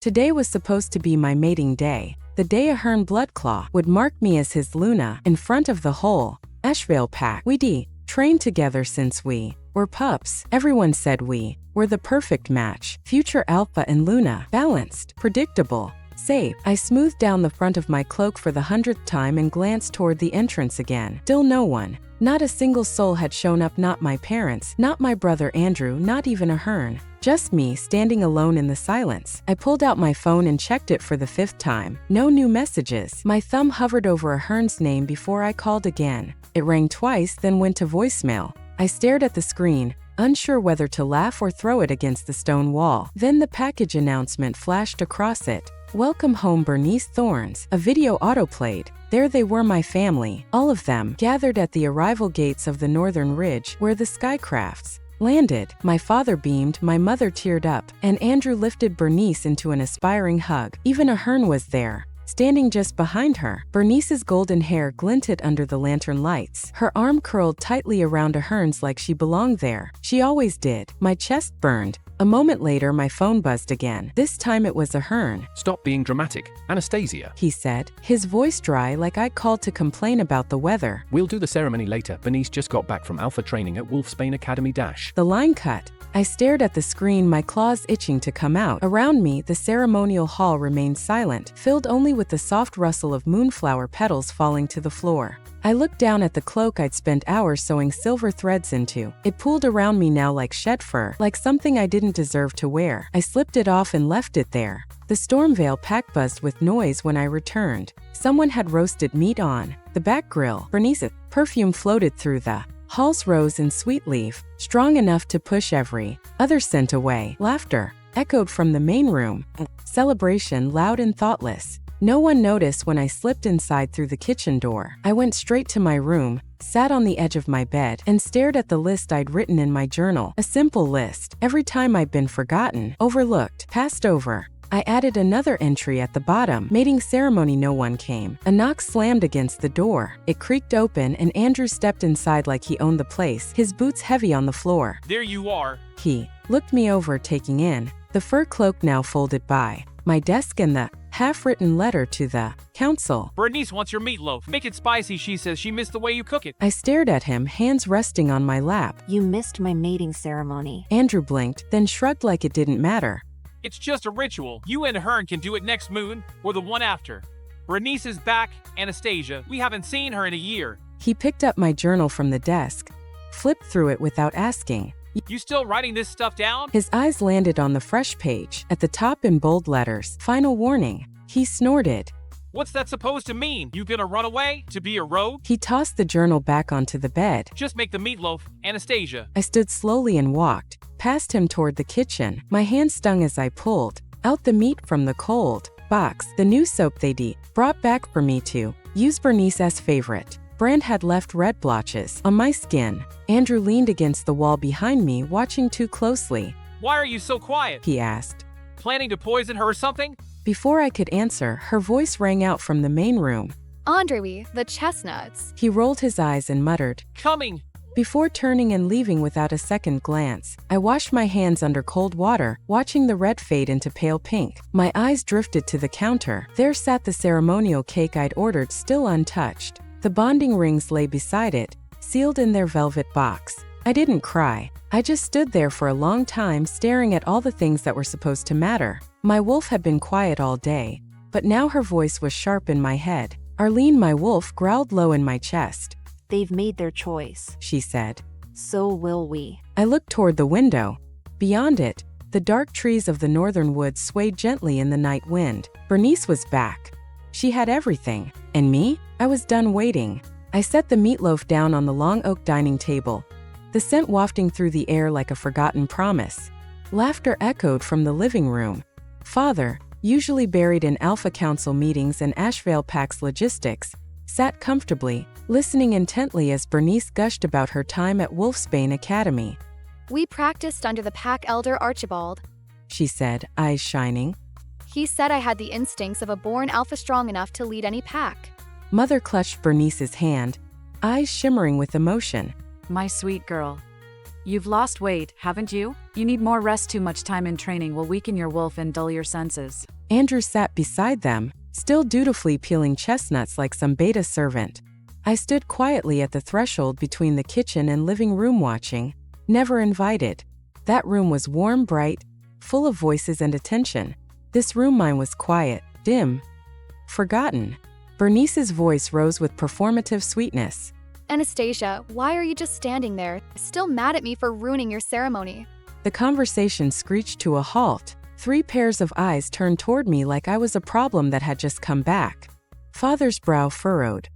Today was supposed to be my mating day, the day a Hern Bloodclaw would mark me as his Luna in front of the whole Ashvale pack. We'd trained together since we were pups. Everyone said we were the perfect match. Future Alpha and Luna, balanced, predictable, safe. I smoothed down the front of my cloak for the 100th time and glanced toward the entrance again. Still no one. Not a single soul had shown up, not my parents, not my brother Andrew, not even a Hern. Just me standing alone in the silence. I pulled out my phone and checked it for the 5th time. No new messages. My thumb hovered over a Hern's name before I called again. It rang twice, then went to voicemail. I stared at the screen, unsure whether to laugh or throw it against the stone wall. Then the package announcement flashed across it. Welcome home, Bernice Thorns. A video autoplayed. There they were, my family, all of them, gathered at the arrival gates of the northern ridge where the Skycrafts landed. My father beamed, my mother teared up, and Andrew lifted Bernice into an aspiring hug. Even a Hern was there, standing just behind her. Bernice's golden hair glinted under the lantern lights. Her arm curled tightly around a Hern's like she belonged there. She always did. My chest burned. A moment later, my phone buzzed again. This time it was a Hern. Stop being dramatic, Anastasia, he said, his voice dry like I'd called to complain about the weather. We'll do the ceremony later. Bernice just got back from Alpha training at Wolfsbane Academy. The line cut. I stared at the screen, my claws itching to come out. Around me, the ceremonial hall remained silent, filled only with the soft rustle of moonflower petals falling to the floor. I looked down at the cloak I'd spent hours sewing silver threads into. It pooled around me now like shed fur, like something I didn't deserve to wear. I slipped it off and left it there. The Stormvale pack buzzed with noise when I returned. Someone had roasted meat on the back grill. Bernice's perfume floated through the hall's rose and sweet leaf, strong enough to push every other scent away. Laughter echoed from the main room. Celebration loud and thoughtless. No one noticed when I slipped inside through the kitchen door. I went straight to my room, sat on the edge of my bed, and stared at the list I'd written in my journal. A simple list. Every time I'd been forgotten, overlooked, passed over. I added another entry at the bottom. Mating ceremony, no one came. A knock slammed against the door. It creaked open and Andrew stepped inside like he owned the place, his boots heavy on the floor. There you are. He looked me over, taking in the fur cloak now folded by my desk and the half-written letter to the council. Bernice wants your meatloaf. Make it spicy, she says. She missed the way you cook it. I stared at him, hands resting on my lap. You missed my mating ceremony. Andrew blinked, then shrugged like it didn't matter. It's just a ritual. You and Hern can do it next moon or the one after. Bernice is back, Anastasia. We haven't seen her in a year. He picked up my journal from the desk, flipped through it without asking. You still writing this stuff down? His eyes landed on the fresh page. At the top in bold letters, final warning. He snorted. What's that supposed to mean? You gonna run away? To be a rogue? He tossed the journal back onto the bed. Just make the meatloaf, Anastasia. I stood slowly and walked past him toward the kitchen. My hand stung as I pulled out the meat from the cold box. The new soap they'd brought back for me to use, Bernice's favorite brand, had left red blotches on my skin. Andrew leaned against the wall behind me, watching too closely. Why are you so quiet? He asked. Planning to poison her or something? Before I could answer, her voice rang out from the main room. Andre, the chestnuts. He rolled his eyes and muttered, Coming. Before turning and leaving without a second glance. I washed my hands under cold water, watching the red fade into pale pink. My eyes drifted to the counter. There sat the ceremonial cake I'd ordered, still untouched. The bonding rings lay beside it, sealed in their velvet box. I didn't cry. I just stood there for a long time, staring at all the things that were supposed to matter. My wolf had been quiet all day, but now her voice was sharp in my head. Arlene, my wolf, growled low in my chest. They've made their choice, she said. So will we. I looked toward the window. Beyond it, the dark trees of the northern woods swayed gently in the night wind. Bernice was back. She had everything. And me? I was done waiting. I set the meatloaf down on the long oak dining table, the scent wafting through the air like a forgotten promise. Laughter echoed from the living room. Father, usually buried in Alpha Council meetings and Ashvale Pack's logistics, sat comfortably, listening intently as Bernice gushed about her time at Wolfsbane Academy. We practiced under the pack elder Archibald, she said, eyes shining. He said I had the instincts of a born alpha, strong enough to lead any pack. Mother clutched Bernice's hand, eyes shimmering with emotion. My sweet girl. You've lost weight, haven't you? You need more rest. Too much time in training will weaken your wolf and dull your senses. Andrew sat beside them, still dutifully peeling chestnuts like some beta servant. I stood quietly at the threshold between the kitchen and living room watching, never invited. That room was warm, bright, full of voices and attention. This room mine was quiet, dim, forgotten. Bernice's voice rose with performative sweetness. Anastasia, why are you just standing there, still mad at me for ruining your ceremony? The conversation screeched to a halt. 3 pairs of eyes turned toward me like I was a problem that had just come back. Father's brow furrowed.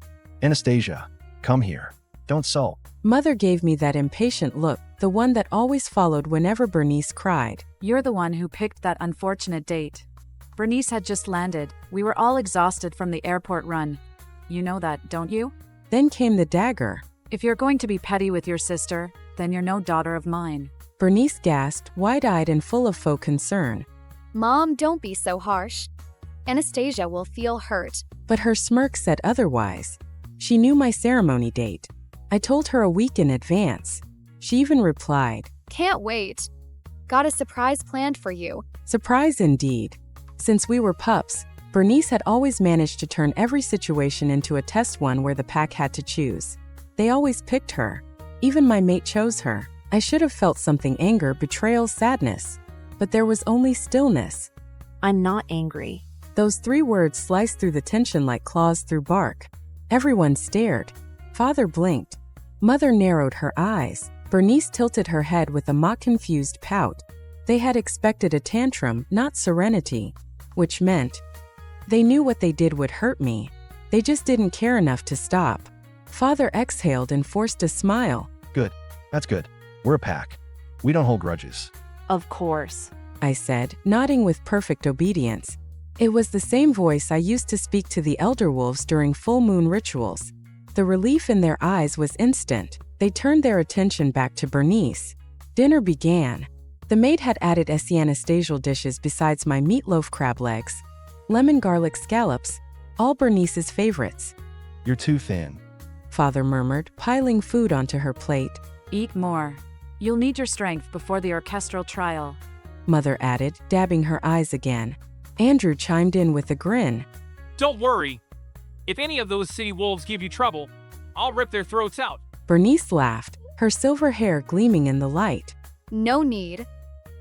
Anastasia, come here. Don't sulk. Mother gave me that impatient look, the one that always followed whenever Bernice cried. You're the one who picked that unfortunate date. Bernice had just landed. We were all exhausted from the airport run. You know that, don't you? Then came the dagger. If you're going to be petty with your sister, then you're no daughter of mine. Bernice gasped, wide-eyed and full of faux concern. Mom, don't be so harsh. Anastasia will feel hurt. But her smirk said otherwise. She knew my ceremony date. I told her a week in advance. She even replied, Can't wait. Got a surprise planned for you. Surprise indeed. Since we were pups, Bernice had always managed to turn every situation into a test one where the pack had to choose. They always picked her. Even my mate chose her. I should have felt something: anger, betrayal, sadness. But there was only stillness. I'm not angry. Those 3 words sliced through the tension like claws through bark. Everyone stared. Father blinked. Mother narrowed her eyes. Bernice tilted her head with a mock-confused pout. They had expected a tantrum, not serenity. Which meant they knew what they did would hurt me. They just didn't care enough to stop. Father exhaled and forced a smile. Good. That's good. We're a pack. We don't hold grudges. Of course. I said, nodding with perfect obedience. It was the same voice I used to speak to the elder wolves during full moon rituals. The relief in their eyes was instant. They turned their attention back to Bernice. Dinner began. The maid had added Anastasial dishes besides my meatloaf crab legs, lemon garlic scallops, all Bernice's favorites. You're too thin. Father murmured, piling food onto her plate. Eat more. You'll need your strength before the orchestral trial. Mother added, dabbing her eyes again. Andrew chimed in with a grin. Don't worry. If any of those city wolves give you trouble, I'll rip their throats out. Bernice laughed, her silver hair gleaming in the light. No need.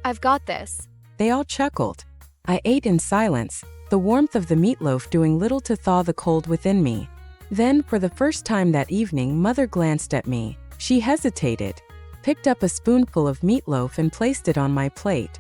I've got this. They all chuckled. I ate in silence, the warmth of the meatloaf doing little to thaw the cold within me. Then, for the first time that evening, Mother glanced at me. She hesitated, picked up a spoonful of meatloaf and placed it on my plate.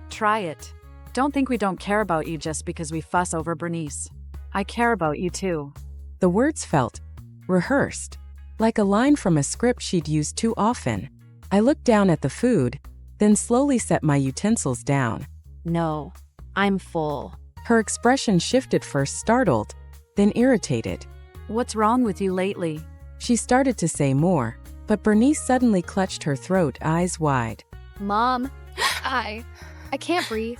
Try it. Don't think we don't care about you just because we fuss over Bernice. I care about you too. The words felt rehearsed, like a line from a script she'd used too often. I looked down at the food, then slowly set my utensils down. No. I'm full. Her expression shifted, first startled, then irritated. What's wrong with you lately? She started to say more, but Bernice suddenly clutched her throat, eyes wide. Mom, I can't breathe.